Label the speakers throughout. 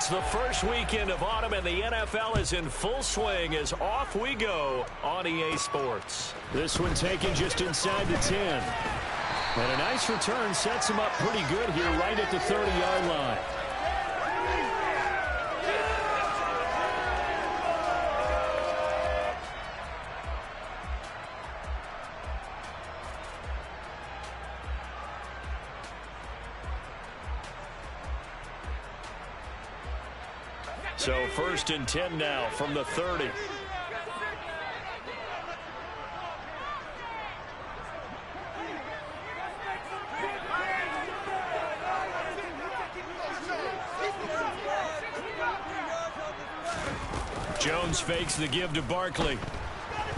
Speaker 1: It's the first weekend of autumn, and the NFL is in full swing as off we go on EA Sports.
Speaker 2: This one taken just inside the 10. And a nice return sets him up pretty good here right at the 30-yard line.
Speaker 1: So 1st and 10 now from the 30. Jones fakes the give to Barkley.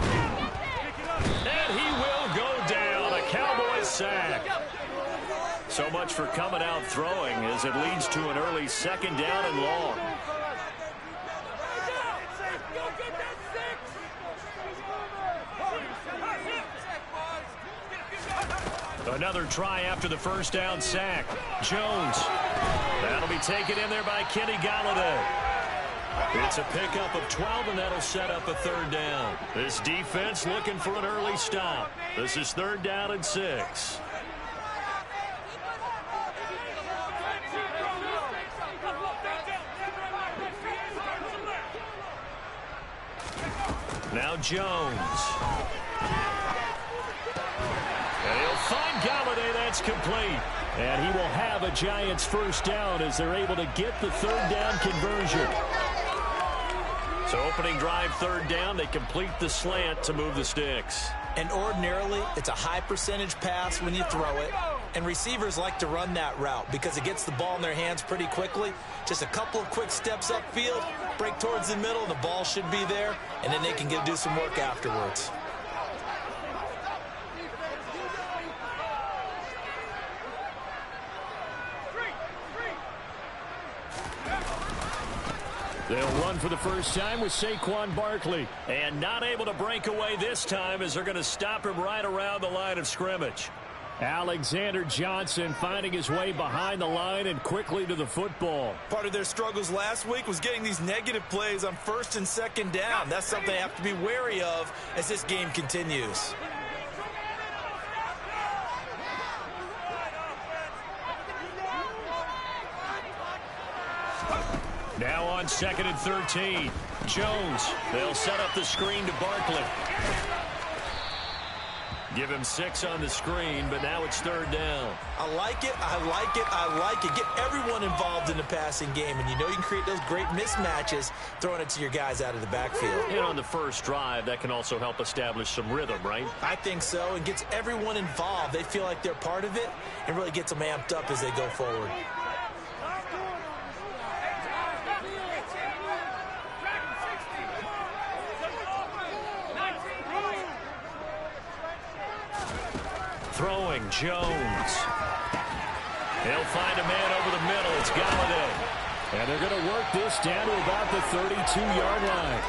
Speaker 1: And he will go down. A Cowboys sack. So much for coming out throwing as it leads to an early 2nd down and long. Another try after the 1st down sack. Jones. That'll be taken in there by Kenny Golladay. It's a pickup of 12, and that'll set up a 3rd down. This defense looking for an early stop. This is 3rd down and 6. Now Jones. And he'll find Golladay. That's complete. And he will have a Giants 1st down as they're able to get the 3rd down conversion. So opening drive 3rd down, they complete the slant to move the sticks.
Speaker 3: And ordinarily, it's a high percentage pass when you throw it. And receivers like to run that route because it gets the ball in their hands pretty quickly. Just a couple of quick steps upfield, break towards the middle, the ball should be there, and then they can do some work afterwards.
Speaker 2: They'll run for the first time with Saquon Barkley.
Speaker 1: And not able to break away this time as they're going to stop him right around the line of scrimmage.
Speaker 2: Alexander Johnson finding his way behind the line and quickly to the football.
Speaker 3: Part of their struggles last week was getting these negative plays on 1st and 2nd down. That's something they have to be wary of as this game continues.
Speaker 1: Now on 2nd and 13. Jones. They'll set up the screen to Barkley. Give him 6 on the screen, but now it's 3rd down.
Speaker 3: I like it, I like it, I like it. Get everyone involved in the passing game, and you know you can create those great mismatches throwing it to your guys out of the backfield.
Speaker 1: And on the first drive, that can also help establish some rhythm, right?
Speaker 3: I think so. It gets everyone involved. They feel like they're part of it and really gets them amped up as they go forward.
Speaker 1: Throwing, Jones. He'll find a man over the middle. It's Golladay.
Speaker 2: And they're going to work this down to about the 32-yard line.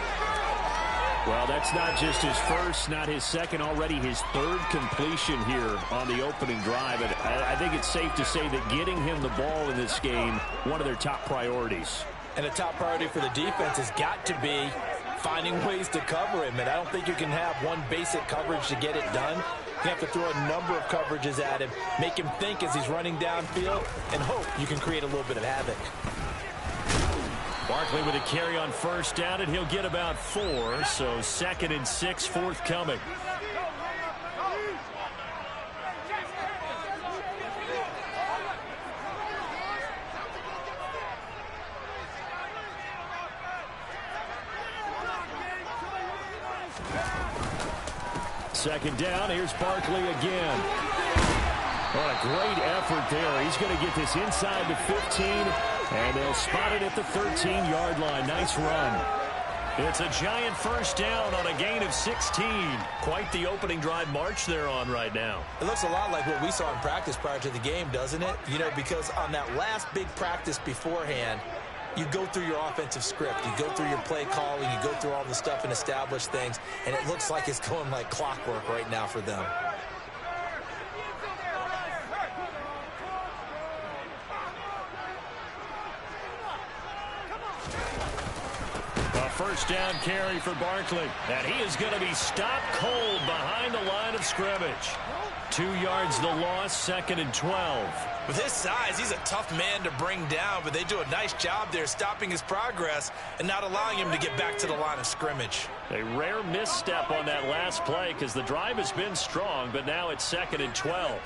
Speaker 2: Well, that's not just his first, not his second, already his 3rd completion here on the opening drive. And I think it's safe to say that getting him the ball in this game, one of their top priorities.
Speaker 3: And a top priority for the defense has got to be finding ways to cover him. And I don't think you can have one basic coverage to get it done. You have to throw a number of coverages at him, make him think as he's running downfield, and hope you can create a little bit of havoc.
Speaker 1: Barkley with a carry on 1st down, and he'll get about 4, so 2nd and 6 forthcoming.
Speaker 2: Second down, here's Barkley again. What a great effort there. He's going to get this inside the 15, and they'll spot it at the 13-yard line. Nice run.
Speaker 1: It's a Giant 1st down on a gain of 16. Quite the opening drive march they're on right now.
Speaker 3: It looks a lot like what we saw in practice prior to the game, doesn't it? You know, because on that last big practice beforehand, you go through your offensive script, you go through your play calling, you go through all the stuff and establish things, and it looks like it's going like clockwork right now for them.
Speaker 1: A first down carry for Barkley. And he is going to be stopped cold behind the line of scrimmage. 2 yards the loss, 2nd and 12.
Speaker 3: With his size, he's a tough man to bring down, but they do a nice job there stopping his progress and not allowing him to get back to the line of scrimmage.
Speaker 1: A rare misstep on that last play because the drive has been strong, but now it's 2nd and 12.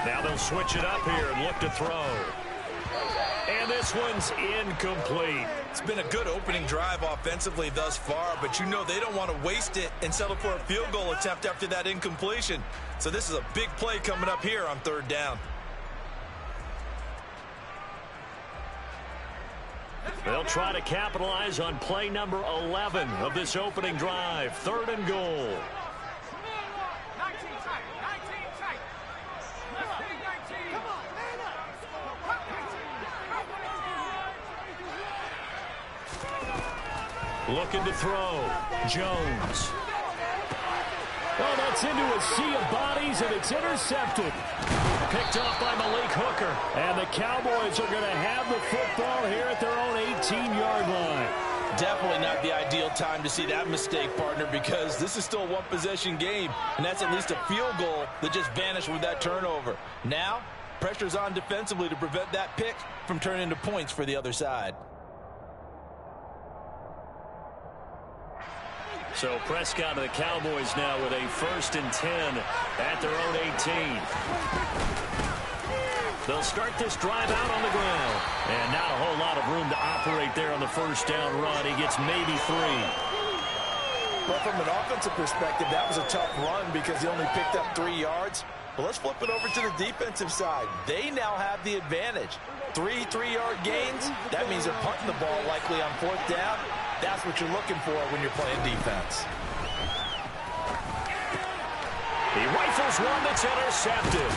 Speaker 1: Now they'll switch it up here and look to throw. And this one's incomplete.
Speaker 3: It's been a good opening drive offensively thus far, but you know they don't want to waste it and settle for a field goal attempt after that incompletion. So this is a big play coming up here on 3rd down.
Speaker 1: They'll try to capitalize on play number 11 of this opening drive. 3rd and goal. Looking to throw. Jones.
Speaker 2: Oh, that's into a sea of bodies, and it's intercepted.
Speaker 1: Picked off by Malik Hooker.
Speaker 2: And the Cowboys are going to have the football here at their own 18-yard line.
Speaker 3: Definitely not the ideal time to see that mistake, partner, because this is still a one-possession game, and that's at least a field goal that just vanished with that turnover. Now, pressure's on defensively to prevent that pick from turning into points for the other side.
Speaker 1: So Prescott and the Cowboys now with a 1st and 10 at their own 18. They'll start this drive out on the ground. And not a whole lot of room to operate there on the first down run. He gets maybe 3.
Speaker 3: Well, from an offensive perspective, that was a tough run because he only picked up 3 yards. But let's flip it over to the defensive side. They now have the advantage. 3 3-yard gains. That means they're punting the ball likely on 4th down. That's what you're looking for when you're playing defense.
Speaker 1: He rifles one that's intercepted.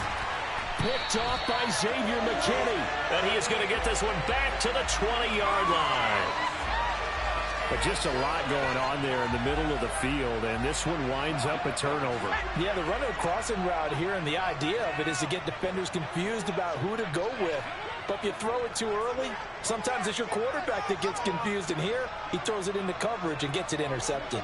Speaker 2: Picked off by Xavier McKinney.
Speaker 1: And he is going to get this one back to the 20-yard line.
Speaker 2: But just a lot going on there in the middle of the field, and this one winds up a turnover.
Speaker 3: Yeah, the run and crossing route here, and the idea of it is to get defenders confused about who to go with. But if you throw it too early, sometimes it's your quarterback that gets confused, and here he throws it into coverage and gets it intercepted.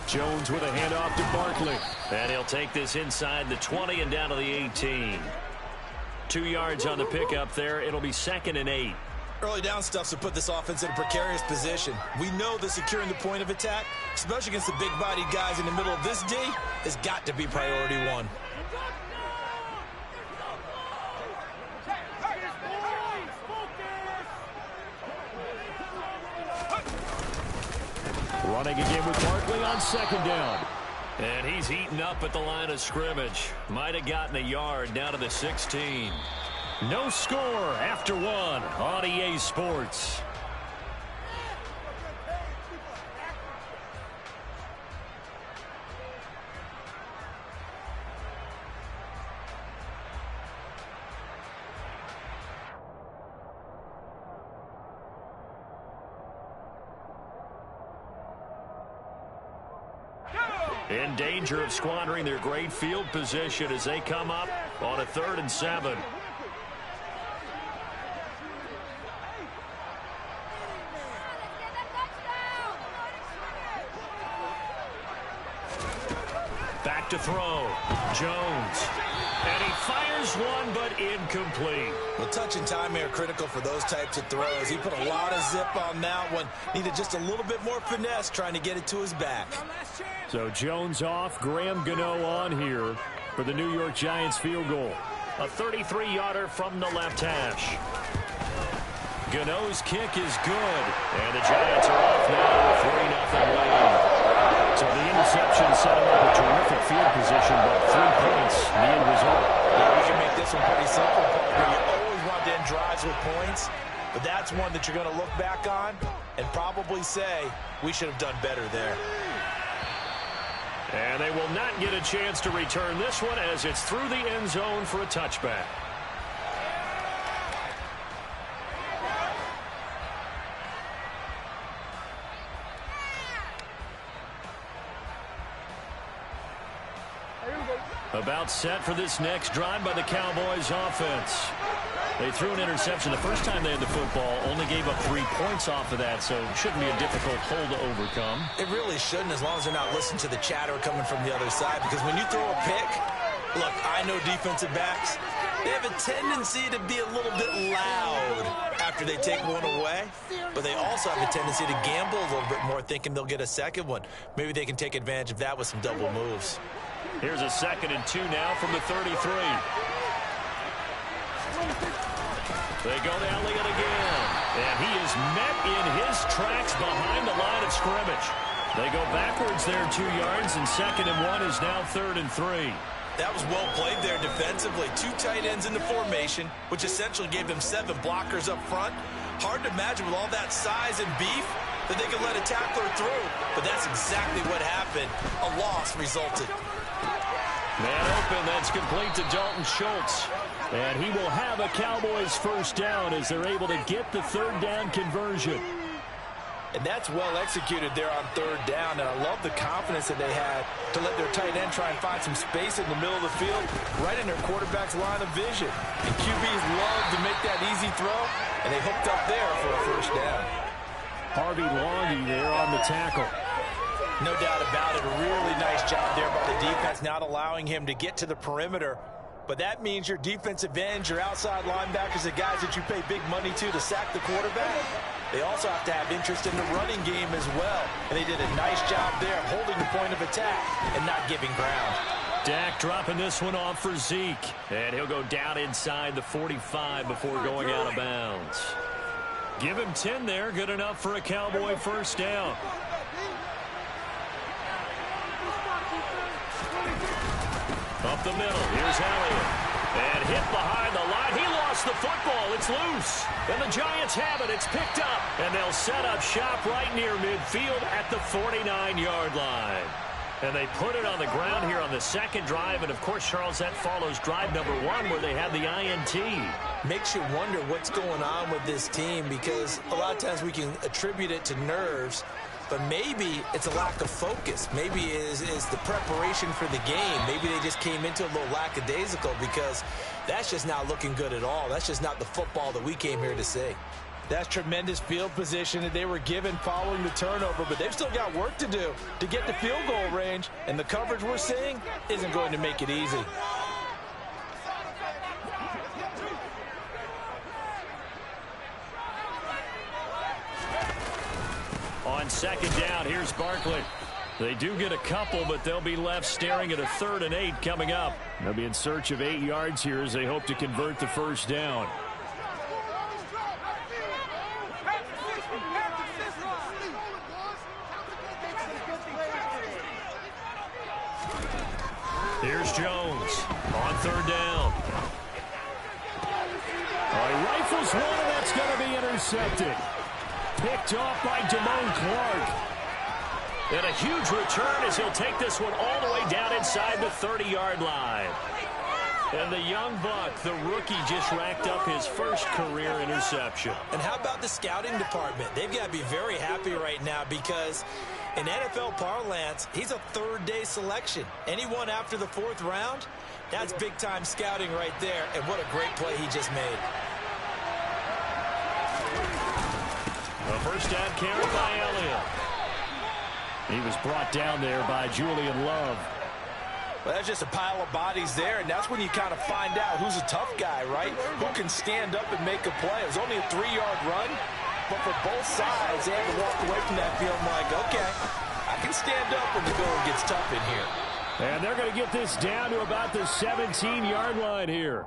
Speaker 1: Jones with a handoff to Barkley. And he'll take this inside the 20 and down to the 18. 2 yards on the pickup there. It'll be 2nd and 8.
Speaker 3: Early down stuff to put this offense in a precarious position. We know that securing the point of attack, especially against the big-bodied guys in the middle of this D, has got to be priority 1.
Speaker 2: Running again with Barkley on 2nd down.
Speaker 1: And he's eaten up at the line of scrimmage. Might have gotten a yard down to the 16. No score after 1 on EA Sports. In danger of squandering their great field position as they come up on a 3rd and 7. Back to throw. Jones. And he fires one, but incomplete.
Speaker 3: Well, touch and time are critical for those types of throws. He put a lot of zip on that one. Needed just a little bit more finesse trying to get it to his back.
Speaker 2: So Jones off, Graham Gano on here for the New York Giants field goal.
Speaker 1: A 33-yarder from the left hash. Gano's kick is good. And the Giants are off now with 3-0 lead.
Speaker 2: So the interception set him up a terrific field position, but 3 points in the end result.
Speaker 3: Yeah, you can make this one pretty simple, partner. You always want to end drives with points, but that's one that you're going to look back on and probably say, we should have done better there.
Speaker 1: And they will not get a chance to return this one as it's through the end zone for a touchback. About set for this next drive by the Cowboys offense. They threw an interception the first time they had the football, only gave up 3 points off of that, so it shouldn't be a difficult hole to overcome.
Speaker 3: It really shouldn't, as long as they're not listening to the chatter coming from the other side, because when you throw a pick, look, I know defensive backs, they have a tendency to be a little bit loud after they take one away, but they also have a tendency to gamble a little bit more, thinking they'll get a second one. Maybe they can take advantage of that with some double moves.
Speaker 1: Here's a 2nd and 2 now from the 33. They go to Elliott again, and he is met in his tracks behind the line of scrimmage. They go backwards there 2 yards, and 2nd and 1 is now 3rd and 3.
Speaker 3: That was well played there defensively. 2 tight ends in the formation, which essentially gave them 7 blockers up front. Hard to imagine with all that size and beef that they could let a tackler through, but that's exactly what happened. A loss resulted.
Speaker 1: Man open, that's complete to Dalton Schultz. And he will have a Cowboys first down as they're able to get the 3rd down conversion.
Speaker 3: And that's well executed there on 3rd down, and I love the confidence that they had to let their tight end try and find some space in the middle of the field, right in their quarterback's line of vision. And QBs love to make that easy throw, and they hooked up there for a first down.
Speaker 2: Harvey Longy there on the tackle.
Speaker 3: No doubt about it. A really nice job there by the defense, not allowing him to get to the perimeter. But that means your defensive ends, your outside linebackers, the guys that you pay big money to sack the quarterback, they also have to have interest in the running game as well. And they did a nice job there of holding the point of attack and not giving ground.
Speaker 1: Dak dropping this one off for Zeke. And he'll go down inside the 45 before going out of bounds. Give him 10 there. Good enough for a Cowboy first down. Up the middle, here's Elliott. And hit behind the line. He lost the football. It's loose. And the Giants have it. It's picked up. And they'll set up shop right near midfield at the 49-yard line. And they put it on the ground here on the 2nd drive. And, of course, Charles, that follows drive number 1 where they had the INT.
Speaker 3: Makes you wonder what's going on with this team, because a lot of times we can attribute it to nerves, but maybe it's a lack of focus. Maybe it is the preparation for the game. Maybe they just came into a little lackadaisical, because that's just not looking good at all. That's just not the football that we came here to see. That's tremendous field position that they were given following the turnover, but they've still got work to do to get the field goal range, and the coverage we're seeing isn't going to make it easy.
Speaker 1: On 2nd down, here's Barkley. They do get a couple, but they'll be left staring at a 3rd and 8 coming up.
Speaker 2: They'll be in search of 8 yards here as they hope to convert the first down.
Speaker 1: Here's Jones on 3rd down.
Speaker 2: He rifles one, and that's going to be intercepted. Picked off by Damone Clark.
Speaker 1: And a huge return as he'll take this one all the way down inside the 30-yard line. And the young buck, the rookie, just racked up his first career interception.
Speaker 3: And how about the scouting department? They've got to be very happy right now, because in NFL parlance, he's a 3rd-day selection. Anyone after the 4th round, that's big-time scouting right there. And what a great play he just made.
Speaker 1: A first down carry by Elliott.
Speaker 2: He was brought down there by Julian Love.
Speaker 3: Well, that's just a pile of bodies there, and that's when you kind of find out who's a tough guy, right? Who can stand up and make a play. It was only a 3-yard run, but for both sides, they had to walk away from that field like, okay, I can stand up when the going gets tough in here.
Speaker 2: And they're going to get this down to about the 17-yard line here.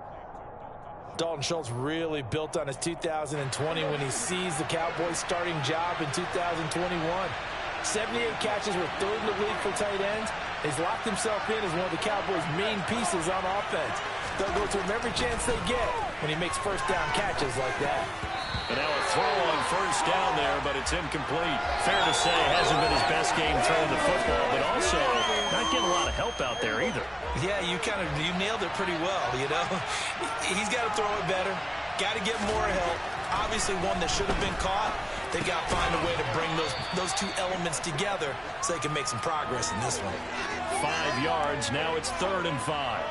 Speaker 3: Dalton Schultz really built on his 2020 when he seized the Cowboys' starting job in 2021. 78 catches, were 3rd in the league for tight ends. He's locked himself in as one of the Cowboys' main pieces on offense. They'll go to him every chance they get when he makes first down catches like that.
Speaker 1: And now a throw on first down there, but it's incomplete. Fair to say, hasn't been his best game throwing the football, but also not getting a lot of help out there either.
Speaker 3: Yeah, you nailed it pretty well, you know. He's got to throw it better. Got to get more help. Obviously one that should have been caught. They got to find a way to bring those two elements together so they can make some progress in this one.
Speaker 1: 5 yards. Now it's 3rd and 5.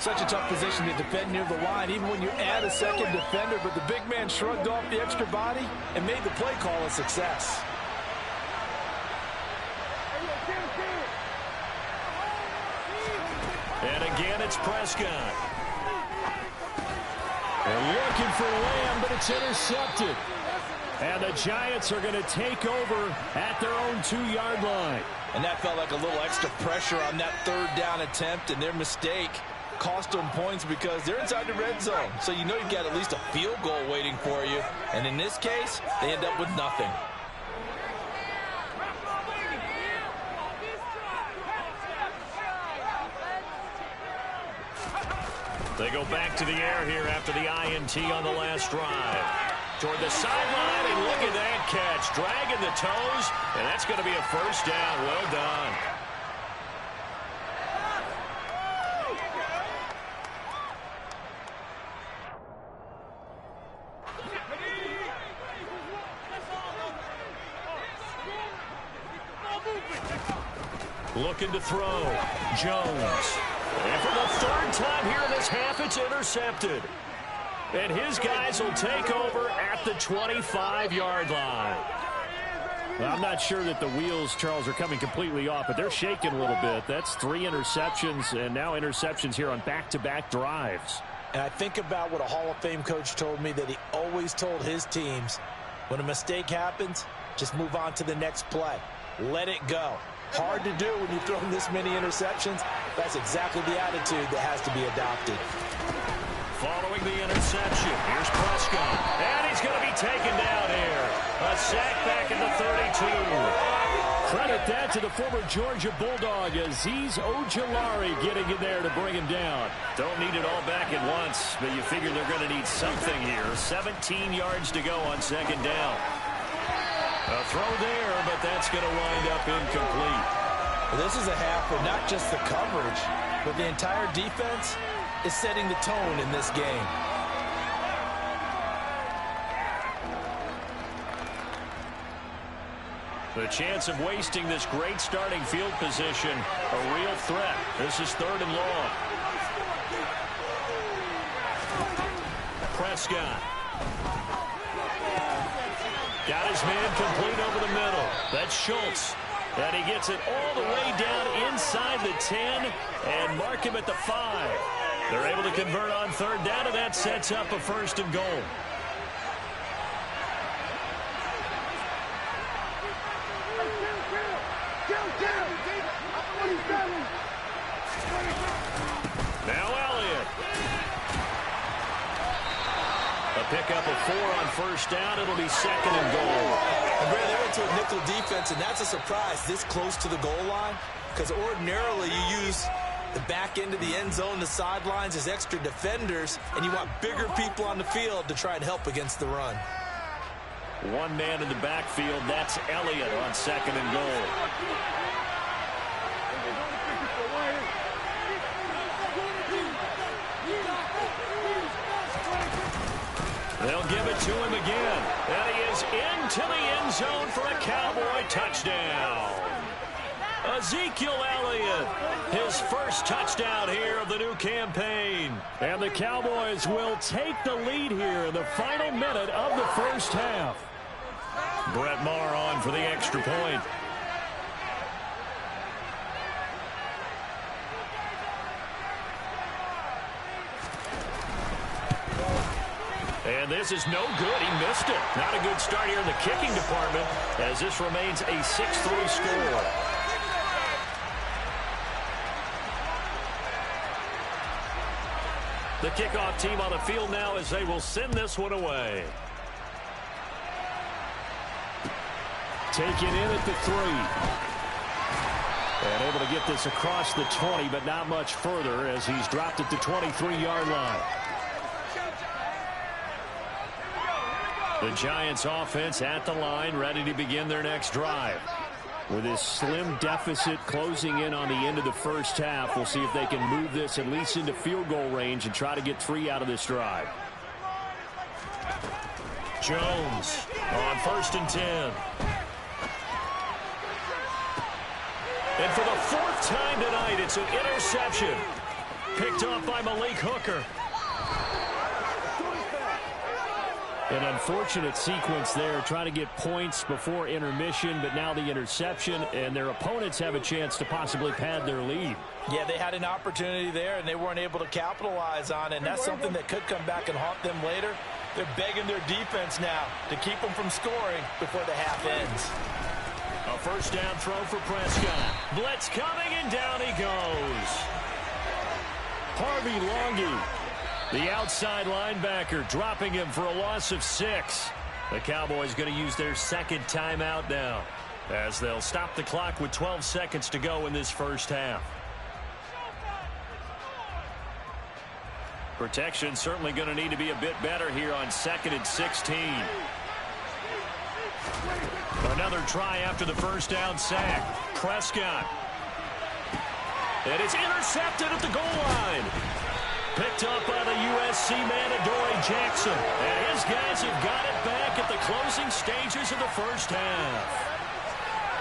Speaker 3: Such a tough position to defend near the line, even when you add a second defender, but the big man shrugged off the extra body and made the play call a success.
Speaker 1: And again, it's Prescott.
Speaker 2: They're looking for Lamb, but it's intercepted. And the Giants are going to take over at their own 2-yard line.
Speaker 3: And that felt like a little extra pressure on that 3rd down attempt, and their mistake cost them points because they're inside the red zone. So you know you've got at least a field goal waiting for you. And in this case, they end up with nothing.
Speaker 1: They go back to the air here after the INT on the last drive. Toward the sideline, and look at that catch. Dragging the toes, and that's going to be a 1st down. Well done. Looking to throw. Jones. And for the 3rd time here in this half, it's intercepted. And his guys will take over at the 25-yard line.
Speaker 2: Well, I'm not sure that the wheels, Charles, are coming completely off, but they're shaking a little bit. That's 3 interceptions, and now interceptions here on back-to-back drives.
Speaker 3: And I think about what a Hall of Fame coach told me, that he always told his teams, when a mistake happens, just move on to the next play. Let it go. Hard to do when you've thrown this many interceptions. That's exactly the attitude that has to be adopted.
Speaker 1: Following the interception, here's Prescott. And he's going to be taken down here. A sack back at the 32.
Speaker 2: Credit that to the former Georgia Bulldog, Azeez Ojulari, getting in there to bring him down.
Speaker 1: Don't need it all back at once, but you figure they're going to need something here. 17 yards to go on 2nd down. A throw there, but that's going to wind up incomplete.
Speaker 3: Well, this is a half where not just the coverage, but the entire defense is setting the tone in this game.
Speaker 1: The chance of wasting this great starting field position, a real threat. This is 3rd and long. Prescott. Got his man complete over the middle. That's Schultz. And he gets it all the way down inside the 10 and mark him at the 5. They're able to convert on 3rd down, and that sets up a 1st and goal. Now Elliott. A pickup of 4 on 1st down. It'll be 2nd and goal.
Speaker 3: And Brad, they went to a nickel defense, and that's a surprise this close to the goal line, because ordinarily you use the back end of the end zone, the sidelines as extra defenders, and you want bigger people on the field to try and help against the run.
Speaker 1: One man in the backfield. That's Elliott on 2nd and goal. They'll give it to him again. And he is into the end zone for a Cowboy touchdown. Ezekiel Elliott, his 1st touchdown here of the new campaign.
Speaker 2: And the Cowboys will take the lead here in the final minute of the 1st half.
Speaker 1: Brett Maher on for the extra point. And this is no good. He missed it. Not a good start here in the kicking department, as this remains a 6-3 score. The kickoff team on the field now as they will send this one away.
Speaker 2: Taken in at the 3. And able to get this across the 20, but not much further as he's dropped at the 23-yard line.
Speaker 1: The Giants offense at the line, ready to begin their next drive.
Speaker 2: With this slim deficit closing in on the end of the 1st half, we'll see if they can move this at least into field goal range and try to get 3 out of this drive.
Speaker 1: Jones on 1st and 10. And for the 4th time tonight It's an interception. Picked off by Malik Hooker.
Speaker 2: An unfortunate sequence there, trying to get points before intermission, but now the interception, and their opponents have a chance to possibly pad their lead.
Speaker 3: Yeah, they had an opportunity there, and they weren't able to capitalize on it, and that's something that could come back and haunt them later. They're begging their defense now to keep them from scoring before the half ends.
Speaker 1: A first down throw for Prescott. Blitz coming, and down he goes. Harvey Longy, the outside linebacker, dropping him for a loss of 6. The Cowboys going to use their second timeout now, as they'll stop the clock with 12 seconds to go in this first half. Protection certainly going to need to be a bit better here on 2nd and 16. Another try after the first down sack. Prescott. And it's intercepted at the goal line. Picked up by the USC man, Adoree Jackson. And his guys have got it back at the closing stages of the first half.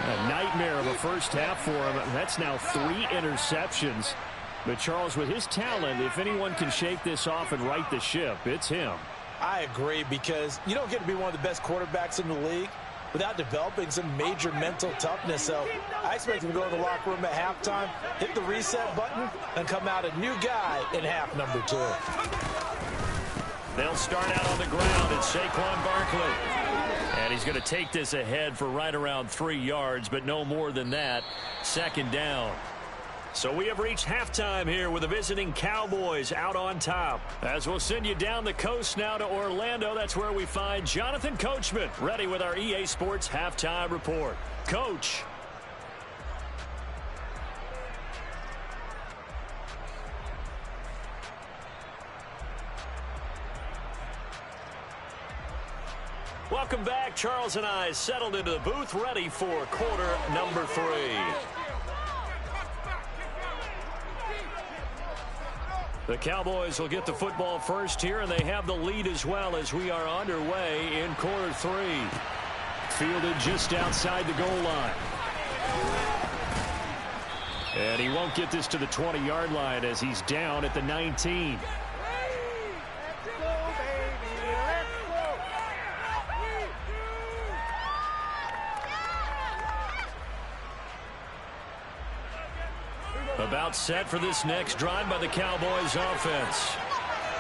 Speaker 2: A nightmare of a first half for him. That's now 3 interceptions. But Charles, with his talent, if anyone can shake this off and right the ship, it's him.
Speaker 3: I agree, because you don't get to be one of the best quarterbacks in the league without developing some major mental toughness. So I expect him to go to the locker room at halftime, hit the reset button, and come out a new guy in half number 2.
Speaker 1: They'll start out on the ground at Saquon Barkley. And he's going to take this ahead for right around 3 yards, but no more than that. 2nd down. So we have reached halftime here with the visiting Cowboys out on top. As we'll send you down the coast now to Orlando, that's where we find Jonathan Coachman, ready with our EA Sports Halftime Report. Coach. Welcome back. Charles and I settled into the booth, ready for quarter number 3. The Cowboys will get the football first here, and they have the lead as well as we are underway in quarter 3. Fielded just outside the goal line. And he won't get this to the 20-yard line as he's down at the 19. About set for this next drive by the Cowboys offense.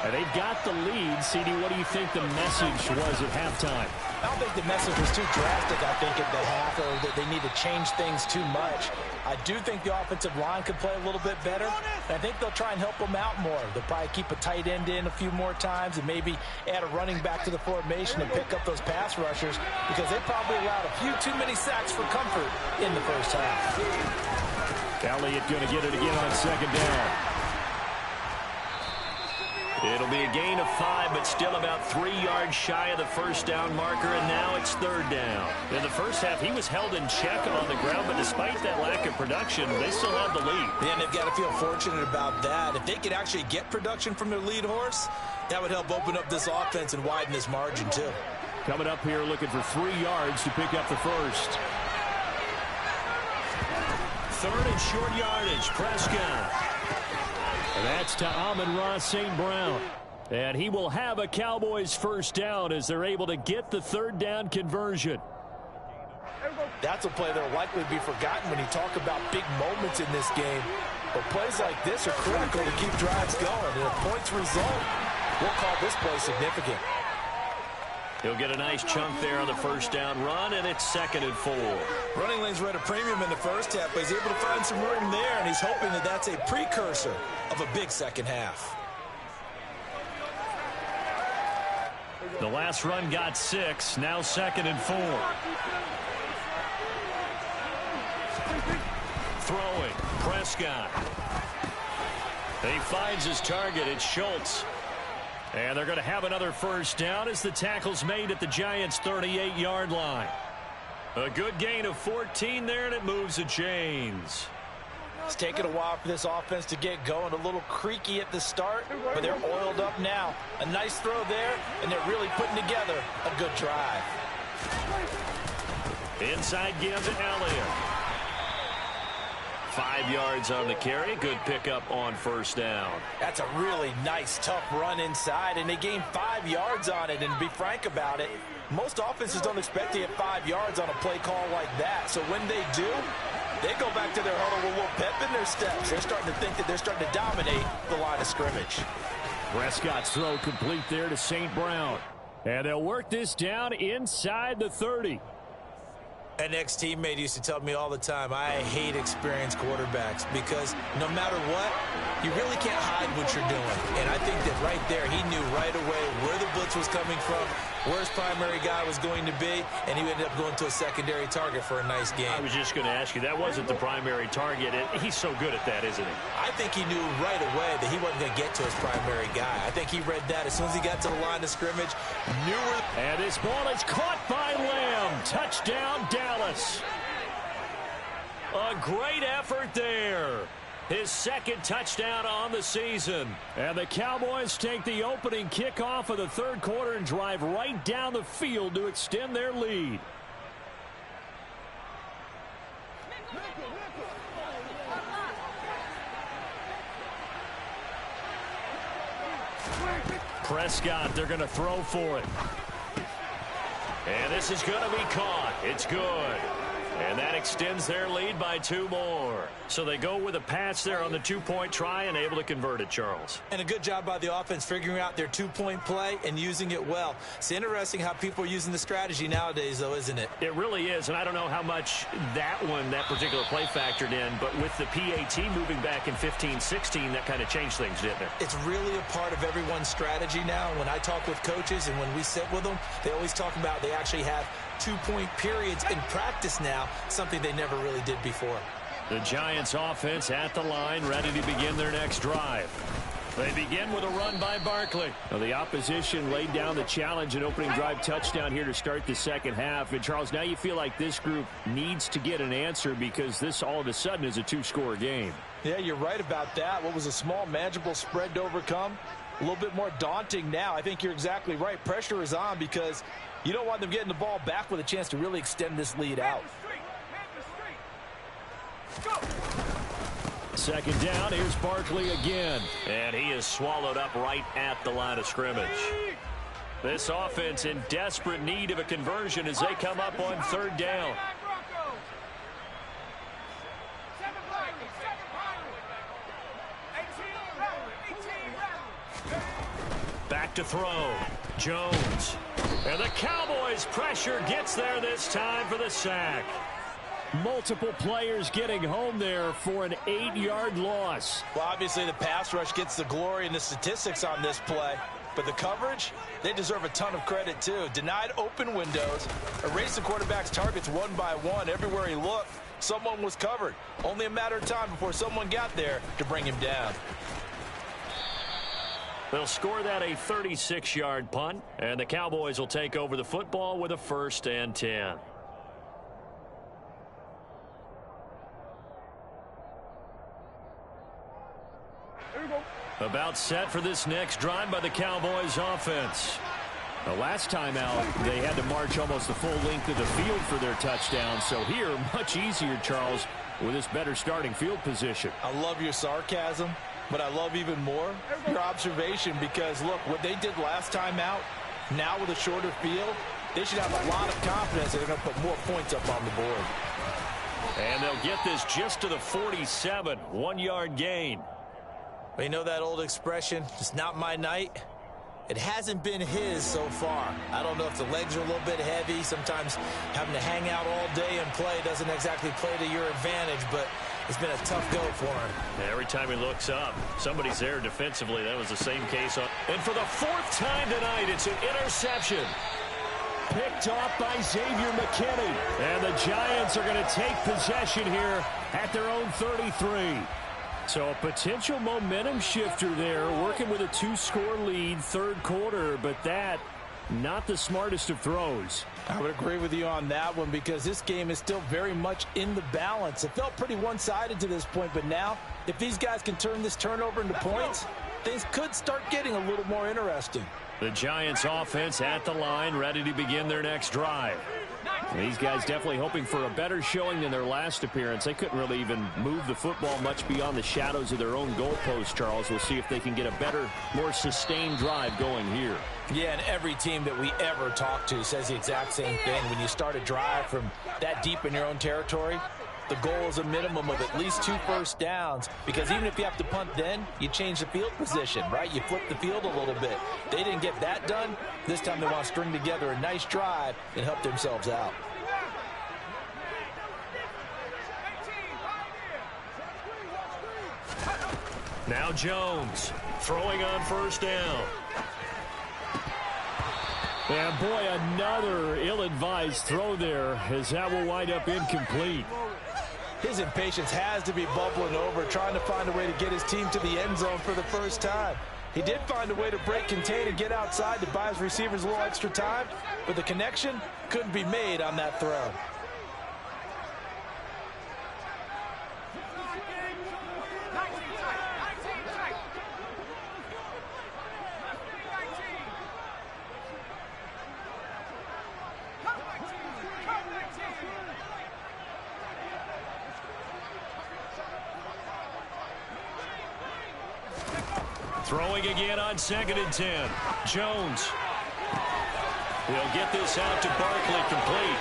Speaker 1: And they've got the lead. CD, what do you think the message was at halftime?
Speaker 3: I don't think the message was too drastic, I think, at the half, or that they need to change things too much. I do think the offensive line could play a little bit better. And I think they'll try and help them out more. They'll probably keep a tight end in a few more times and maybe add a running back to the formation and pick up those pass rushers, because they probably allowed a few too many sacks for comfort in the first half.
Speaker 2: Elliott going to get it again on 2nd down.
Speaker 1: It'll be a gain of 5, but still about 3 yards shy of the first down marker, and now it's 3rd down. In the first half, he was held in check on the ground, but despite that lack of production, they still have the lead.
Speaker 3: And they've got to feel fortunate about that. If they could actually get production from their lead horse, that would help open up this offense and widen this margin, too.
Speaker 2: Coming up here looking for 3 yards to pick up the first.
Speaker 1: 3rd and short yardage, Prescott.
Speaker 2: And that's to Amon-Ra St. Brown. And he will have a Cowboys first down as they're able to get the 3rd down conversion.
Speaker 3: That's a play that will likely be forgotten when you talk about big moments in this game. But plays like this are critical to keep drives going. And a points result, we'll call this play significant.
Speaker 1: He'll get a nice chunk there on the first down run, and it's 2nd and 4.
Speaker 3: Running lanes were at a premium in the first half, but he's able to find some room there, and he's hoping that that's a precursor of a big second half.
Speaker 1: The last run got 6, now 2nd and 4. Throwing, Prescott. He finds his target, it's Schultz. And they're going to have another first down as the tackle's made at the Giants' 38-yard line. A good gain of 14 there, and it moves the chains.
Speaker 3: It's taken a while for this offense to get going. A little creaky at the start, but they're oiled up now. A nice throw there, and they're really putting together a good drive.
Speaker 1: Inside give to Elliott. 5 yards on the carry. Good pickup on first down.
Speaker 3: That's a really nice, tough run inside, and they gained 5 yards on it. And to be frank about it, most offenses don't expect to get 5 yards on a play call like that. So when they do, they go back to their huddle with a little pep in their steps. They're starting to think that they're starting to dominate the line of scrimmage.
Speaker 2: Prescott's throw complete there to St. Brown. And they'll work this down inside the 30.
Speaker 3: An ex-teammate used to tell me all the time, I hate experienced quarterbacks because no matter what, you really can't hide what you're doing. And I think that right there, he knew right away where the blitz was coming from, where his primary guy was going to be, and he ended up going to a secondary target for a nice game.
Speaker 1: I was just going to ask you, that wasn't the primary target. He's so good at that, isn't he?
Speaker 3: I think he knew right away that he wasn't going to get to his primary guy. I think he read that as soon as he got to the line of scrimmage, knew where...
Speaker 2: And this ball is caught by Lamb. Touchdown, Dallas.
Speaker 1: A great effort there. His second touchdown on the season.
Speaker 2: And the Cowboys take the opening kickoff of the third quarter and drive right down the field to extend their lead.
Speaker 1: Prescott, they're going to throw for it. And this is going to be caught. It's good. And that extends their lead by 2 more. So they go with a pass there on the 2-point try and able to convert it, Charles.
Speaker 3: And a good job by the offense figuring out their 2-point play and using it well. It's interesting how people are using the strategy nowadays, though, isn't it?
Speaker 1: It really is, and I don't know how much that particular play factored in, but with the PAT moving back in 15-16, that kind of changed things, didn't it?
Speaker 3: It's really a part of everyone's strategy now. When I talk with coaches and when we sit with them, they always talk about they actually have 2-point periods in practice now, something they never really did before.
Speaker 1: The Giants offense at the line, ready to begin their next drive. They begin with a run by Barkley.
Speaker 2: Well, the opposition laid down the challenge and opening drive touchdown here to start the second half. And, Charles, now you feel like this group needs to get an answer because this all of a sudden is a 2-score game.
Speaker 3: Yeah, you're right about that. What was a small, manageable spread to overcome? A little bit more daunting now. I think you're exactly right. Pressure is on because you don't want them getting the ball back with a chance to really extend this lead out.
Speaker 2: Second down, here's Barkley again.
Speaker 1: And he is swallowed up right at the line of scrimmage. This offense in desperate need of a conversion as they come up on third down. Back to throw. Jones. And the Cowboys' pressure gets there this time for the sack.
Speaker 2: Multiple players getting home there for an 8-yard loss.
Speaker 3: Well, obviously the pass rush gets the glory and the statistics on this play. But the coverage, they deserve a ton of credit too. Denied open windows, erased the quarterback's targets one by one. Everywhere he looked, someone was covered. Only a matter of time before someone got there to bring him down.
Speaker 1: They'll score that a 36-yard punt, and the Cowboys will take over the football with a 1st and 10. About set for this next drive by the Cowboys offense.
Speaker 2: The last time out, they had to march almost the full length of the field for their touchdown. So here, much easier, Charles, with this better starting field position.
Speaker 3: I love your sarcasm, but I love even more your observation because, look, what they did last time out, now with a shorter field, they should have a lot of confidence that they're going to put more points up on the board.
Speaker 1: And they'll get this just to the 47, 1-yard gain.
Speaker 3: Well, you know that old expression, it's not my night? It hasn't been his so far. I don't know if the legs are a little bit heavy. Sometimes having to hang out all day and play doesn't exactly play to your advantage, but it's been a tough go for him.
Speaker 1: Every time he looks up, somebody's there defensively. That was the same case. And for the 4th time tonight, it's an interception.
Speaker 2: Picked off by Xavier McKinney. And the Giants are going to take possession here at their own 33. So a potential momentum shifter there, working with a 2-score lead, third quarter, but that, not the smartest of throws.
Speaker 3: I would agree with you on that one because this game is still very much in the balance. It felt pretty one-sided to this point, but now, if these guys can turn this turnover into points, things could start getting a little more interesting.
Speaker 1: The Giants offense at the line, ready to begin their next drive.
Speaker 2: These guys definitely hoping for a better showing than their last appearance. They couldn't really even move the football much beyond the shadows of their own goalpost, Charles. We'll see if they can get a better, more sustained drive going here.
Speaker 3: Yeah, and every team that we ever talk to says the exact same thing. When you start a drive from that deep in your own territory, the goal is a minimum of at least 2 first downs, because even if you have to punt then, you change the field position, right? You flip the field a little bit. They didn't get that done. This time they want to string together a nice drive and help themselves out.
Speaker 1: Now Jones throwing on first down.
Speaker 2: And boy, another ill-advised throw there, as that will wind up incomplete.
Speaker 3: His impatience has to be bubbling over, trying to find a way to get his team to the end zone for the first time. He did find a way to break contain and get outside to buy his receivers a little extra time, but the connection couldn't be made on that throw.
Speaker 1: Throwing again on 2nd and 10. Jones. He'll get this out to Barkley, complete.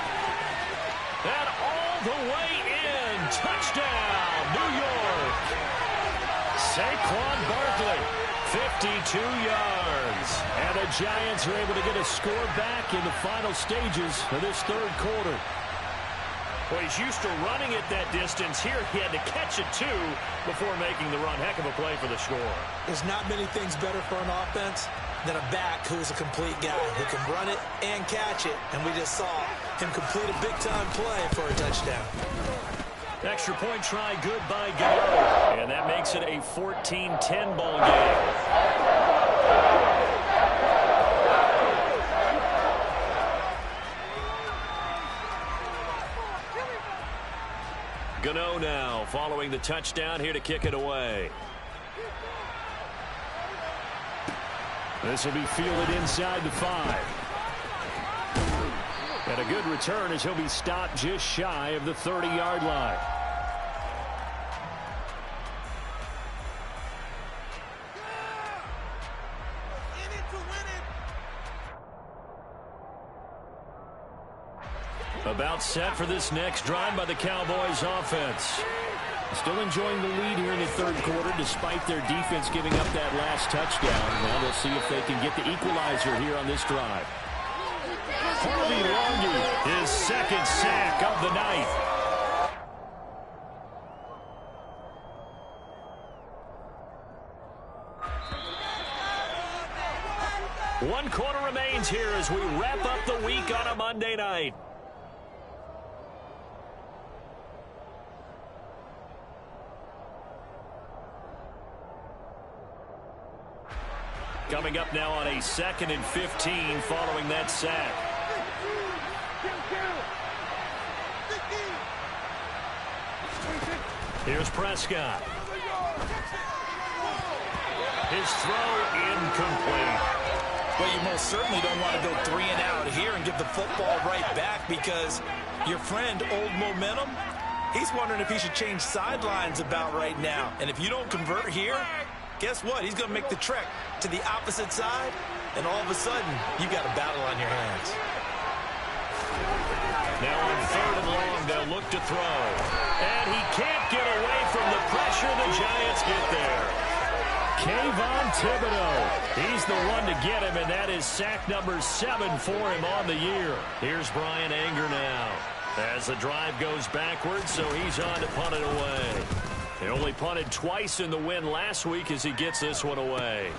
Speaker 1: And all the way in. Touchdown, New York. Saquon Barkley, 52 yards. And the Giants are able to get a score back in the final stages of this third quarter. Well, he's used to running it that distance. Here he had to catch it, too, before making the run. Heck of a play for the score.
Speaker 3: There's not many things better for an offense than a back who is a complete guy who can run it and catch it. And we just saw him complete a big-time play for a touchdown.
Speaker 1: Extra point try good by Gano. And that makes it a 14-10 ball game. Gano now following the touchdown here to kick it away.
Speaker 2: This will be fielded inside the 5. And a good return as he'll be stopped just shy of the 30-yard line.
Speaker 1: About set for this next drive by the Cowboys offense.
Speaker 2: Still enjoying the lead here in the third quarter despite their defense giving up that last touchdown. Now they'll see if they can get the equalizer here on this drive.
Speaker 1: Harvey Longy, his second sack of the night. One quarter remains here as we wrap up the week on a Monday night. Coming up now on a 2nd and 15 following that sack. Here's Prescott. His throw incomplete.
Speaker 3: Well, you most certainly don't want to go 3 and out here and give the football right back, because your friend, Old Momentum, he's wondering if he should change sidelines about right now. And if you don't convert here, guess what? He's going to make the trek to the opposite side, and all of a sudden, you've got a battle on your hands.
Speaker 1: Now on 3rd and long, they'll look to throw. And he can't get away from the pressure. The Giants get there.
Speaker 2: Kayvon Thibodeau.
Speaker 1: He's the one to get him, and that is sack number 7 for him on the year. Here's Brian Anger now as the drive goes backwards, so he's on to punt it away. They only punted twice in the win last week as he gets this one away.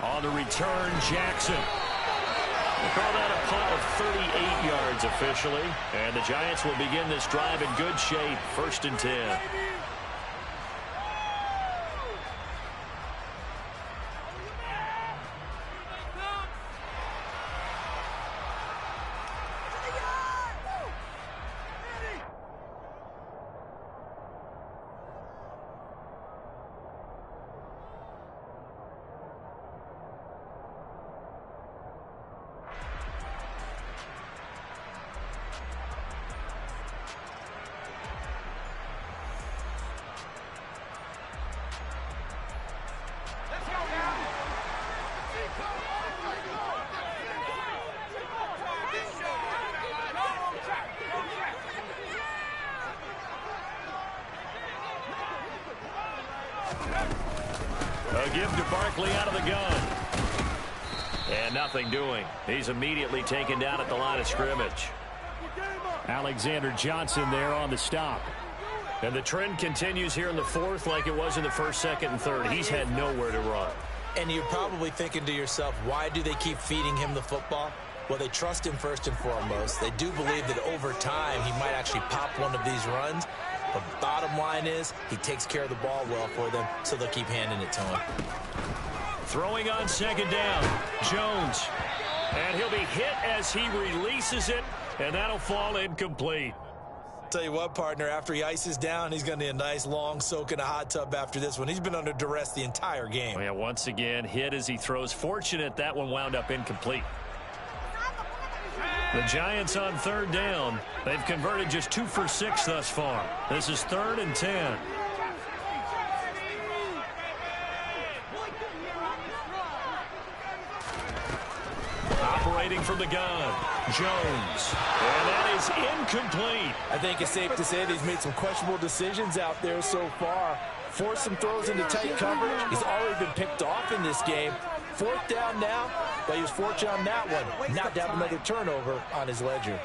Speaker 1: On the return, Jackson. We'll call that a punt of 38 yards officially. And the Giants will begin this drive in good shape. 1st and 10. A give to Barkley out of the gun. And nothing doing. He's immediately taken down at the line of scrimmage.
Speaker 2: Alexander Johnson there on the stop.
Speaker 1: And the trend continues here in the fourth like it was in the first, second, and third. He's had nowhere to run.
Speaker 3: And you're probably thinking to yourself, why do they keep feeding him the football? Well, they trust him first and foremost. They do believe that over time he might actually pop one of these runs. But bottom line is he takes care of the ball well for them, so they'll keep handing it to him.
Speaker 1: Throwing on second down, Jones. And he'll be hit as he releases it, and that'll fall incomplete.
Speaker 3: Tell you what, partner, after he ices down, he's going to need a nice long soak in a hot tub after this one. He's been under duress the entire game.
Speaker 1: Oh, yeah, once again, hit as he throws. Fortunate that one wound up incomplete. The Giants on third down. They've converted just 2 for 6 thus far. This is 3rd and 10. Operating from the gun, Jones. And that is incomplete.
Speaker 3: I think it's safe to say that he's made some questionable decisions out there so far. Forced some throws into tight coverage. He's already been picked off in this game. 4th down now, but he was fortunate on that one. Not to have another turnover on his ledger.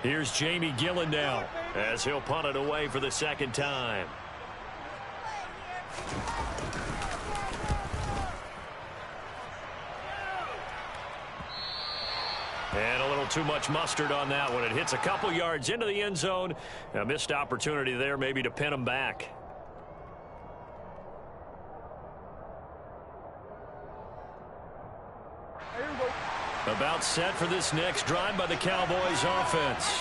Speaker 1: Here's Jamie Gillen now as he'll punt it away for the second time. And a little too much mustard on that one. It hits a couple yards into the end zone. A missed opportunity there maybe to pin him back. About set for this next drive by the Cowboys offense.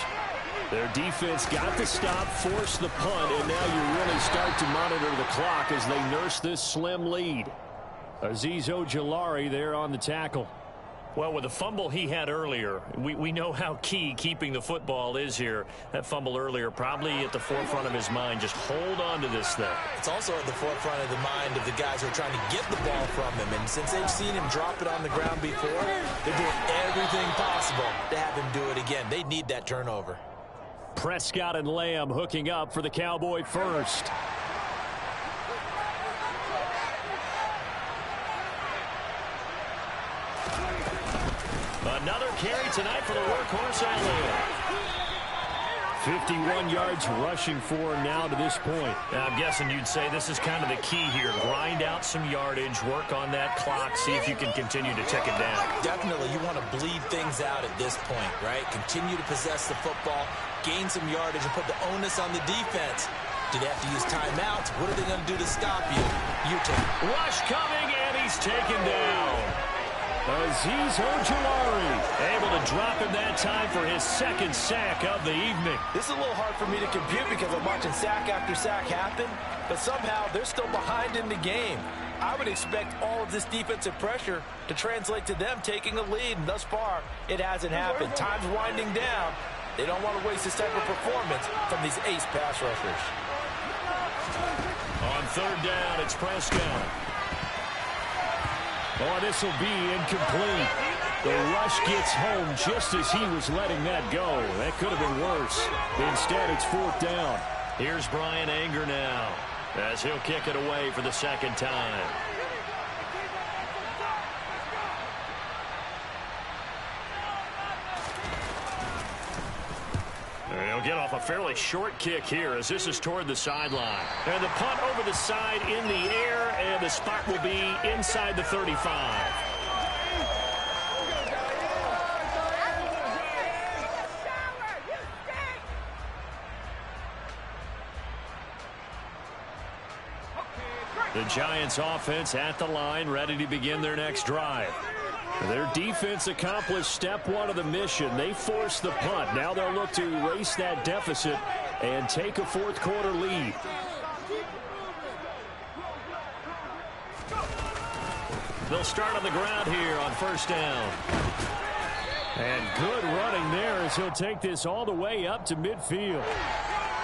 Speaker 2: Their defense got the stop, forced the punt, and now you really start to monitor the clock as they nurse this slim lead. Azeez Ojulari there on the tackle.
Speaker 1: Well, with the fumble he had earlier, we know how key keeping the football is here. That fumble earlier probably at the forefront of his mind. Just hold on to this thing.
Speaker 3: It's also at the forefront of the mind of the guys who are trying to get the ball from him. And since they've seen him drop it on the ground before, they're doing everything possible to have him do it again. They need that turnover.
Speaker 2: Prescott and Lamb hooking up for the Cowboy first.
Speaker 1: Another carry tonight for the workhorse Allen.
Speaker 2: 51 yards rushing for him now to this point.
Speaker 1: Now, I'm guessing you'd say this is kind of the key here. Grind out some yardage, work on that clock, see if you can continue to tick it down.
Speaker 3: Definitely, you want to bleed things out at this point, right? Continue to possess the football, gain some yardage, and put the onus on the defense. Do they have to use timeouts? What are they going to do to stop you? You take it.
Speaker 1: Rush coming, and he's taken down.
Speaker 2: Azeez Ojulari
Speaker 1: able to drop him that time for his second sack of the evening.
Speaker 3: This is a little hard for me to compute because I'm watching sack after sack happen, but somehow they're still behind in the game. I would expect all of this defensive pressure to translate to them taking a lead, and thus far, it hasn't happened. Time's winding down. They don't want to waste this type of performance from these ace pass rushers.
Speaker 1: On third down, it's Prescott.
Speaker 2: Oh, this will be incomplete. The rush gets home just as he was letting that go. That could have been worse. Instead, it's 4th down.
Speaker 1: Here's Brian Anger now as he'll kick it away for the second time. He'll get off a fairly short kick here as this is toward the sideline. And the punt over the side in the air, and the spot will be inside the 35. The Giants offense at the line, ready to begin their next drive. Their defense accomplished step one of the mission. They forced the punt. Now they'll look to erase that deficit and take a fourth quarter lead. They'll start on the ground here on first down.
Speaker 2: And good running there as he'll take this all the way up to midfield.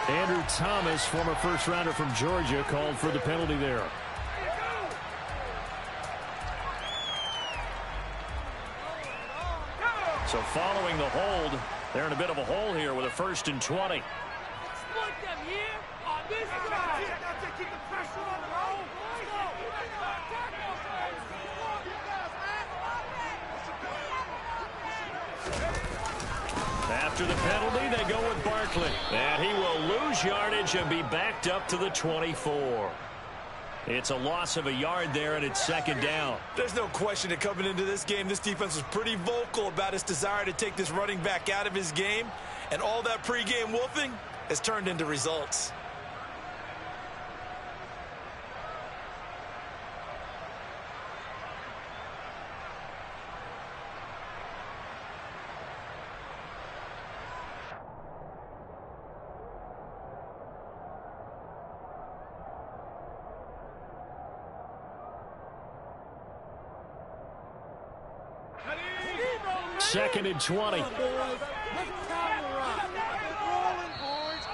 Speaker 2: Andrew Thomas, former first-rounder from Georgia, called for the penalty there.
Speaker 1: So following the hold, they're in a bit of a hole here with a 1st and 20.
Speaker 4: Exploit them here on this side. Keep the pressure on the road.
Speaker 1: After the penalty, they go with Barkley. And he will lose yardage and be backed up to the 24. It's a loss of a yard there, and it's 2nd down.
Speaker 3: There's no question that coming into this game, this defense was pretty vocal about its desire to take this running back out of his game. And all that pregame wolfing has turned into results.
Speaker 1: Second and 20.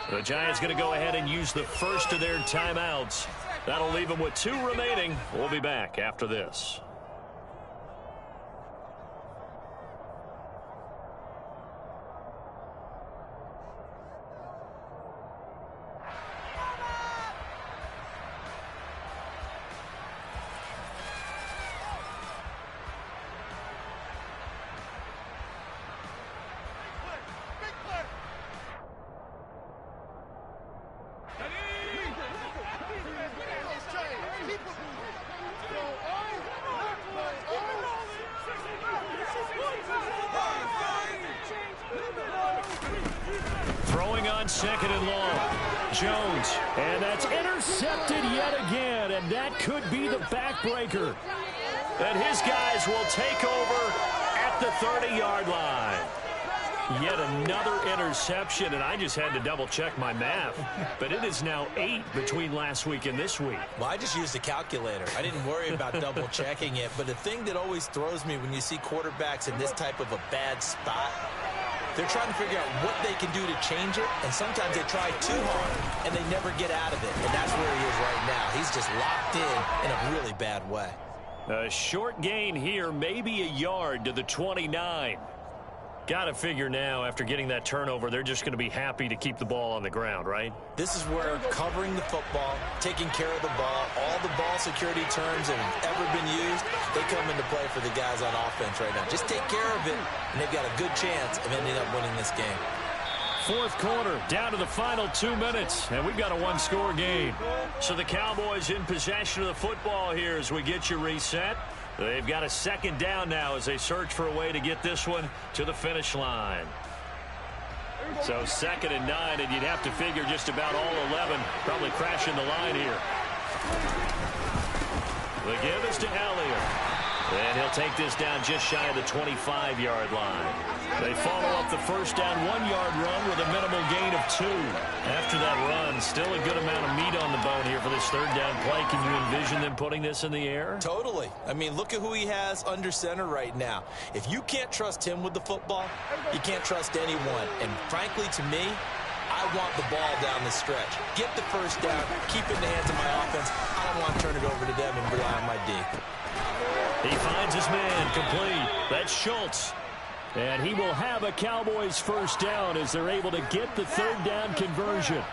Speaker 1: The Giants going to go ahead and use the first of their timeouts. That'll leave them with 2 remaining. We'll be back after this. Throwing on 2nd and long. Jones.
Speaker 2: And that's intercepted yet again, and that could be the backbreaker.
Speaker 1: And his guys will take over at the 30-yard line. Yet another interception, and I just had to double-check my math. But it is now 8 between last week and this week.
Speaker 3: Well, I just used a calculator. I didn't worry about double-checking it. But the thing that always throws me when you see quarterbacks in this type of a bad spot, they're trying to figure out what they can do to change it, and sometimes they try too hard, and they never get out of it. And that's where he is right now. He's just locked in a really bad way.
Speaker 1: A short gain here, maybe a yard to the 29. Got to figure now, after getting that turnover, they're just going to be happy to keep the ball on the ground, right?
Speaker 3: This is where covering the football, taking care of the ball, all the ball security terms that have ever been used, they come into play for the guys on offense right now. Just take care of it, and they've got a good chance of ending up winning this game.
Speaker 1: 4th quarter, down to the final 2 minutes, and we've got a 1-score game. So the Cowboys in possession of the football here as we get you reset. They've got a 2nd down now as they search for a way to get this one to the finish line. So 2nd and 9, and you'd have to figure just about all 11 probably crashing the line here. The give is to Elliott. And he'll take this down just shy of the 25-yard line. They follow up the 1st down 1-yard run with a minimal gain of 2. After that run, still a good amount of meat on the bone here for this 3rd down play. Can you envision them putting this in the air?
Speaker 3: Totally. I mean, look at who he has under center right now. If you can't trust him with the football, you can't trust anyone. And frankly, to me, I want the ball down the stretch. Get the 1st down, keep it in the hands of my offense. I don't want to turn it over to them and rely on my D.
Speaker 1: He finds his man complete. That's Schultz. And he will have a Cowboys 1st down as they're able to get the 3rd down conversion.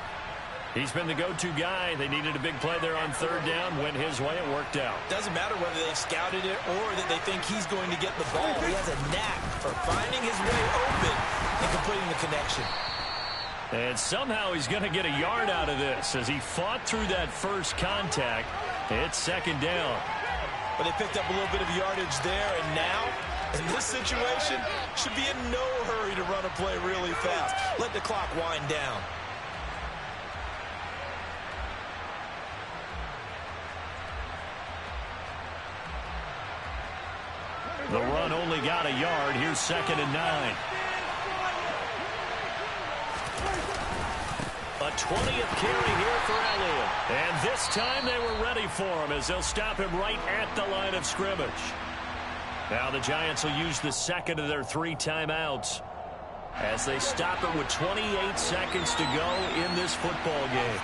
Speaker 1: He's been the go-to guy. They needed a big play there on 3rd down. Went his way. It worked out.
Speaker 3: Doesn't matter whether they've scouted it or that they think he's going to get the ball. He has a knack for finding his way open and completing the connection.
Speaker 1: And somehow he's going to get a yard out of this as he fought through that first contact. It's 2nd down.
Speaker 3: But they picked up a little bit of yardage there, and now, in this situation, should be in no hurry to run a play really fast. Let the clock wind down.
Speaker 1: The run only got a yard. Here's 2nd and 9. A 20th carry here for Elliott. And this time they were ready for him as they'll stop him right at the line of scrimmage. Now the Giants will use the 2nd of their 3 timeouts as they stop him with 28 seconds to go in this football game.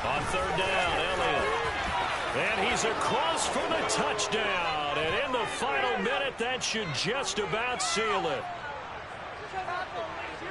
Speaker 1: On 3rd down, Elliott. And he's across for the touchdown. And in the final minute, that should just about seal it.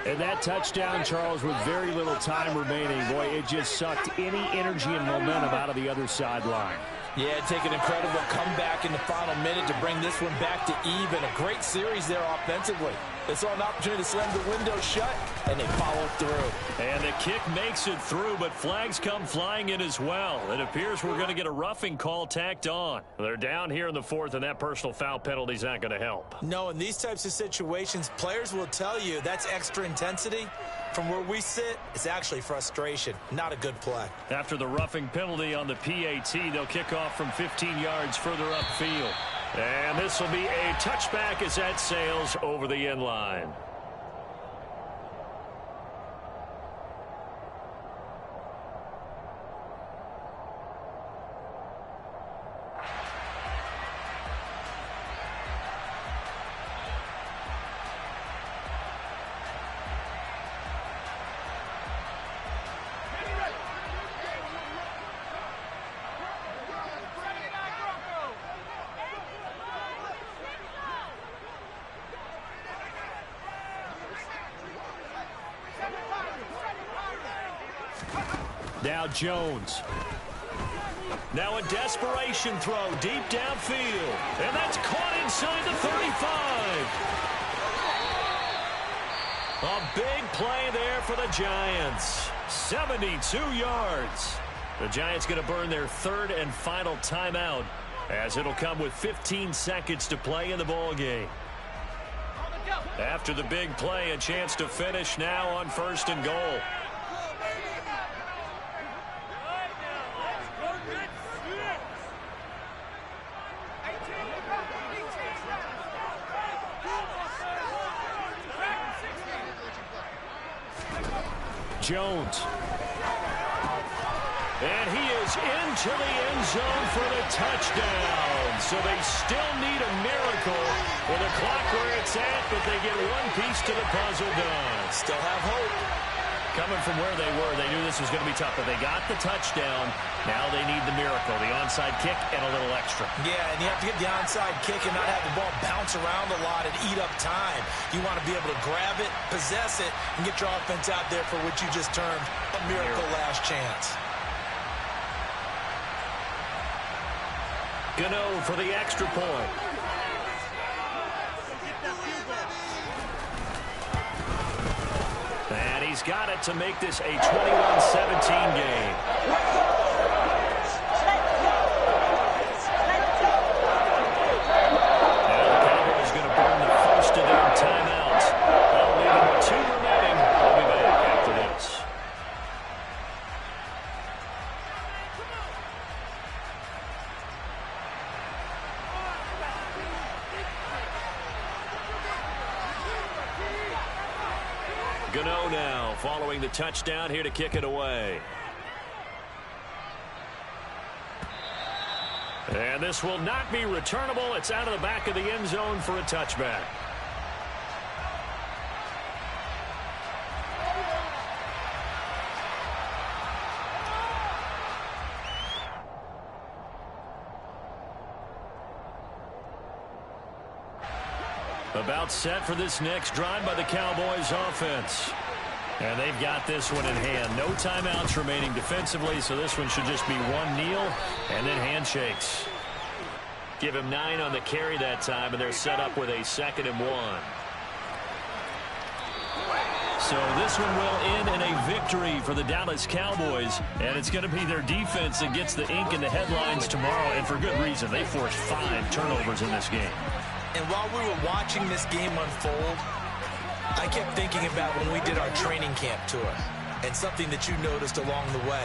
Speaker 2: And that touchdown, Charles, with very little time remaining, boy, it just sucked any energy and momentum out of the other sideline.
Speaker 3: Yeah, take an incredible comeback in the final minute to bring this one back to even. A great series there offensively. They saw an opportunity to slam the window shut, and they followed through.
Speaker 1: And the kick makes it through, but flags come flying in as well. It appears we're going to get a roughing call tacked on. They're down here in the fourth, and that personal foul penalty is not going to help.
Speaker 3: No, in these types of situations, players will tell you that's extra intensity. From where we sit, it's actually frustration. Not a good play.
Speaker 1: After the roughing penalty on the PAT, they'll kick off from 15 yards further upfield. And this will be a touchback as that sails over the end line. Now Jones. Now a desperation throw deep downfield. And that's caught inside the 35. A big play there for the Giants. 72 yards. The Giants going to burn their third and final timeout, as it'll come with 15 seconds to play in the ball game. After the big play, a chance to finish now on 1st and goal. Jones. And he is into the end zone for the touchdown. So they still need a miracle with the clock where it's at, but they get one piece to the puzzle done.
Speaker 3: Still have hope.
Speaker 1: Coming from where they were, they knew this was going to be tough, but they got the touchdown. Now they need the miracle, the onside kick and a little extra.
Speaker 3: Yeah, and you have to get the onside kick and not have the ball bounce around a lot and eat up time. You want to be able to grab it, possess it, and get your offense out there for what you just termed a miracle last chance.
Speaker 1: Gano for the extra point. And he's got it to make this a 21-17 game. Now the Cowboys going to burn the first of their timeouts. They'll leave 2 remaining. We'll be back after this. Gano now following the touchdown here to kick it away. And this will not be returnable. It's out of the back of the end zone for a touchback. About set for this next drive by the Cowboys offense. And they've got this one in hand. No timeouts remaining defensively, so this one should just be one kneel and then handshakes. Give him 9 on the carry that time, and they're set up with a 2nd and 1. So this one will end in a victory for the Dallas Cowboys, and it's going to be their defense that gets the ink in the headlines tomorrow, and for good reason. They forced 5 turnovers in this game.
Speaker 3: And while we were watching this game unfold, I kept thinking about when we did our training camp tour and something that you noticed along the way.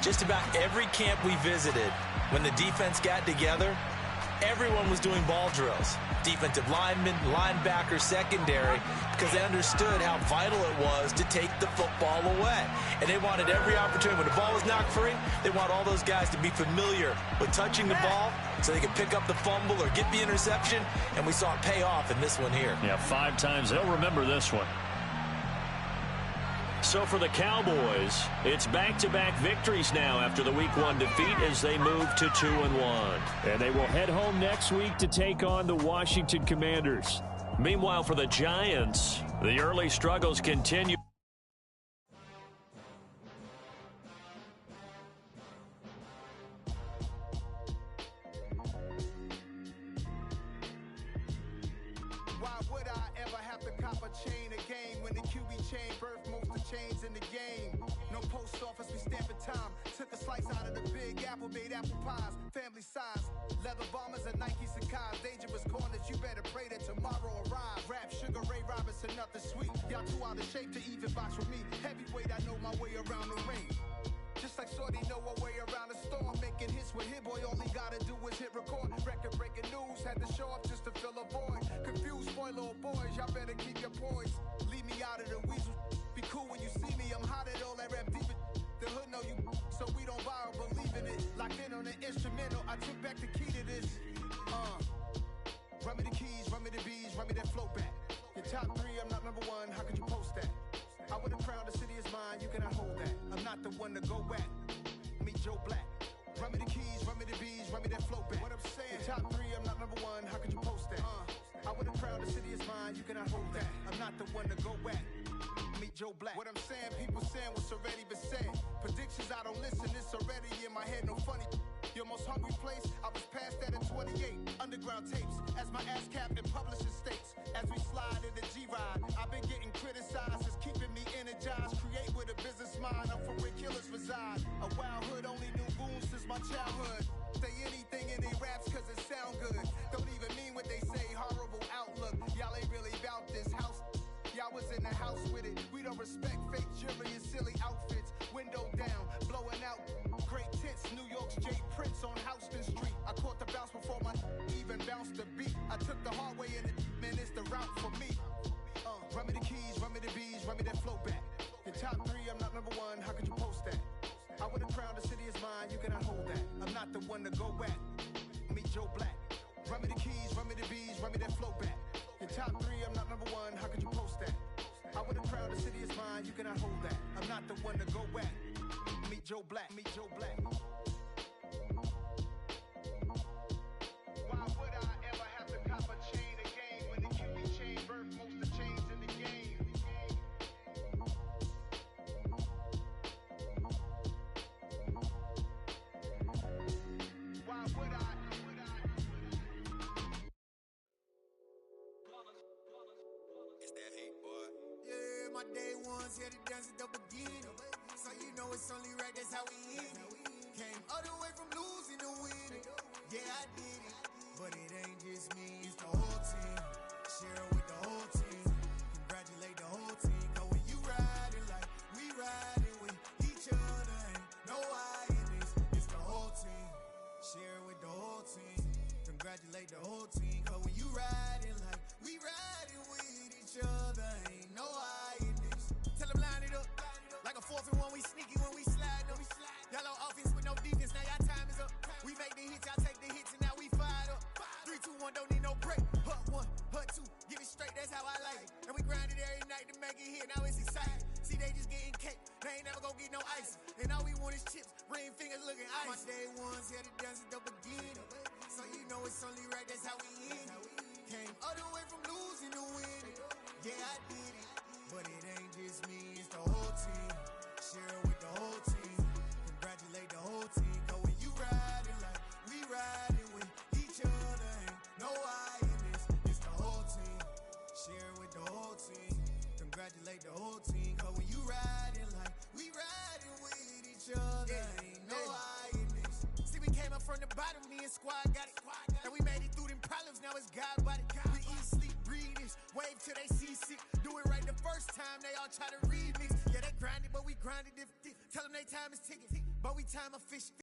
Speaker 3: Just about every camp we visited, when the defense got together, everyone was doing ball drills. Defensive linemen, linebackers, secondary, because they understood how vital it was to take the football away. And they wanted every opportunity. When the ball was knocked free, they want all those guys to be familiar with touching the ball so they could pick up the fumble or get the interception. And we saw it pay off in this one here.
Speaker 1: Yeah, 5 times. They'll remember this one. So for the Cowboys, it's back-to-back victories now after the Week 1 defeat as they move to 2-1.
Speaker 2: And they will head home next week to take on the Washington Commanders.
Speaker 1: Meanwhile, for the Giants, the early struggles continue.
Speaker 5: Why would I ever have to cop a chain again when the QB chain birthed most of chains in the game? No post office, we stamping time. Took a slice out of the big apple, made apple pies, family size. Leather bombers and Nike Sacai's, dangerous corners, you better pray that tomorrow arrives. Rap Sugar Ray Robinson, nothing sweet. Y'all too out of shape to even box with me. Heavyweight, I know my way around the ring. Just like Shorty know her way around the storm. Making hits with Hit Boy, all he gotta do is hit record. Record-breaking news, had to show up just to fill a void. Confused, spoiler boys, y'all better keep your poise. Leave me out of the weasel. Be cool when you see me, I'm hot at all that rap deep. The hood know you, so we don't borrow, believe in it. Locked in on the instrumental, I took back the key to this. Run me the keys, run me the bees, run me that flow back. Your top 3, I'm not number 1, how could you post that? I would have crowned the city is mine, you cannot hold that. I'm not the one to go back. Meet Joe Black. Run me the keys, run me the bees, run me that flow back. What I'm saying, your top 3, I'm not number 1, how could you post that? I would have crowned the city is mine, you cannot hold that. I'm not the one to go back. Meet Joe Black. What I'm saying, people saying what's already been said. Predictions, I don't listen, it's already in my head, no funny. Your most hungry place, I was past that in 28. Underground tapes, as my ass cap in publishing states. As we slide in the G-Ride, I've been getting criticized, it's keeping me energized. Create with a business mind, I'm from where killers reside. A wild hood, only knew goons since my childhood. Say anything in they raps cause it sound good. Don't even mean what they say, horrible outlook. Y'all ain't really about this house. Y'all was in the house with it. We don't respect fake jewelry and silly outfits. Window down, blowing out. Great tits, New York's J. Prince on Houston Street. I caught the bounce before my even bounced the beat. I took the hard way in it, man, it's the route for me. Run me the keys, run me the bees, run me that flow back. Your top 3, I'm not number 1, how could you post that? I would have crowned the city is mine, you cannot hold that. I'm not the one to go back. Meet Joe Black. Run me the keys, run me the bees, run me that flow back. Your top 3, I'm not number 1, how could you post that? I would have crowned the city is mine, you cannot hold that. I'm not the one to go back. Meet Joe Black, meet Joe Black. Why would I ever have to cop a chain again when the QB chain birthed most of chains in the game? Why would I?
Speaker 6: It's that hate, boy. Yeah, my day ones had to dance at the beginning. So you know it's only right, that's how we end it. Came all the way from losing to winning. Yeah, I did it. But it ain't just me, it's the whole team. Share with the whole team. Congratulate the whole team. Cause when you riding like we riding with each other, ain't no I in this. It's the whole team. Share with the whole team. Congratulate the whole team. Cause when you riding like we riding with each other, ain't no I in this. Tell them line it up. Like a 4th and 1, we sneaky when we slide up. Y'all on offense with no defense, now y'all time is up. We make the hits, y'all take the hits, and now we fired up. 3, 2, 1, don't need no break. Hut 1, hut 2, get it straight, that's how I like it. And we grind it every night to make it hit, now it's exciting. See, they just getting cake, they ain't never gonna get no ice. And all we want is chips, ring fingers looking ice. My day ones had to dance at the beginning. So you know it's only right, that's how we end it. Came all the way from losing to winning. Yeah, I did it. But it ain't just me, it's the whole team. Share with the whole team. Congratulate the whole team. Cause when you riding like we riding with each other, ain't no I in this. It's the whole team. Share with the whole team. Congratulate the whole team. Cause when you riding like we riding with each other, ain't no I in this. See, we came up from the bottom, me and squad got it. And we made it through them problems, now it's God body. We eat, sleep, breathe this. Wave till they see sick. Do it right the first time, they all try to remix. Yeah, they grinded, but we grinded different. Tell them they time is ticking, but we time a fish.